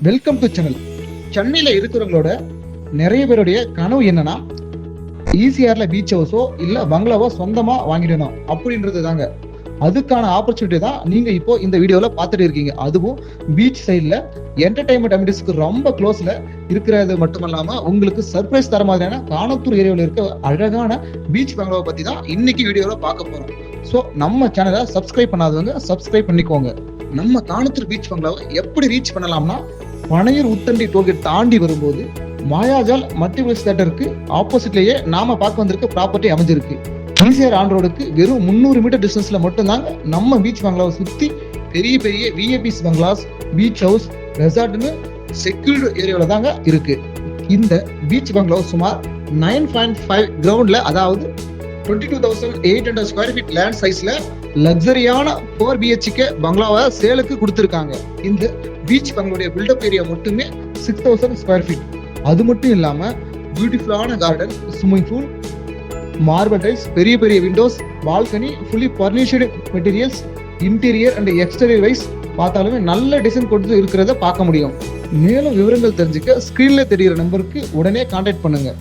Welcome to channel. சென்னையில் இருக்கிறவங்களோட நிறைய பேருடைய கனவு என்னன்னா, ஈசிஆர்ல பீச் ஹவுஸோ இல்லை பங்களாவோ சொந்தமாக வாங்கிடணும் அப்படின்றது தாங்க. அதுக்கான ஆப்பர்ச்சுனிட்டி தான் நீங்கள் இப்போ இந்த வீடியோவில் பார்த்துட்டு இருக்கீங்க. அதுவும் பீச் சைடில் என்டர்டைன்மெண்ட் அமினிட்டிஸ்க்கு ரொம்ப க்ளோஸில் இருக்கிறது மட்டும் இல்லாமல் உங்களுக்கு சர்ப்ரைஸ் தர மாதிரியான காணத்தூர் ஏரியாவில் இருக்க அழகான பீச் பங்களாவை பற்றி தான் இன்னைக்கு வீடியோவில் பார்க்க போகிறோம். ஸோ நம்ம சேனலை சப்ஸ்கிரைப் பண்ணாதவங்க சப்ஸ்கிரைப் பண்ணிக்கோங்க. நம்ம காணத்தூர் பீச் பங்களாவை எப்படி ரீச் பண்ணலாம்னா, பனையூர் உத்தண்டி டோல்கேட் தாண்டி வரும்போது மாயாஜால் மல்டிபிளெக்ஸ் தியேட்டருக்கு ஆப்போசிட்லயே நாம பார்க்க வந்திருக்க ப்ராப்பர்ட்டி அமைஞ்சிருக்கு. ஈசிஆர் ஆன் ரோடுக்கு வெறும் 300 மீட்டர் டிஸ்டன்ஸ்ல மட்டும்தாங்க நம்ம பீச் பங்களாவை சுத்தி பெரிய பெரிய விஐபிஸ் பங்களாஸ், பீச் ஹவுஸ், ரெசார்ட்னு செக்யூர்டு ஏரியாவில தாங்க இருக்கு. இந்த பீச் பங்களாவை சுமார் 9.5 கிரவுண்ட்ல, அதாவது 22,800 ஸ்கொயர் ஃபீட் லேண்ட் சைஸ்ல லக்ஸரியான 4 BHK பங்களாவை சேலுக்கு கொடுத்துருக்காங்க. இந்த பீச் பங்களாவுடைய பில்டப் ஏரியா மட்டுமே 6,000 ஸ்கொயர் ஃபீட். அது மட்டும் இல்லாம பியூட்டிஃபுல்லான garden, swimming pool, marble tiles, பெரிய பெரிய windows, balcony, fully furnished materials, interior and exterior wise பார்த்தாலுமே நல்ல டிசைன் கொடுத்து இருக்கிறத பார்க்க முடியும். மேலும் விவரங்கள் தெரிஞ்சுக்க ஸ்கிரீன்ல தெரிகிற நம்பருக்கு உடனே கான்டாக்ட் பண்ணுங்க.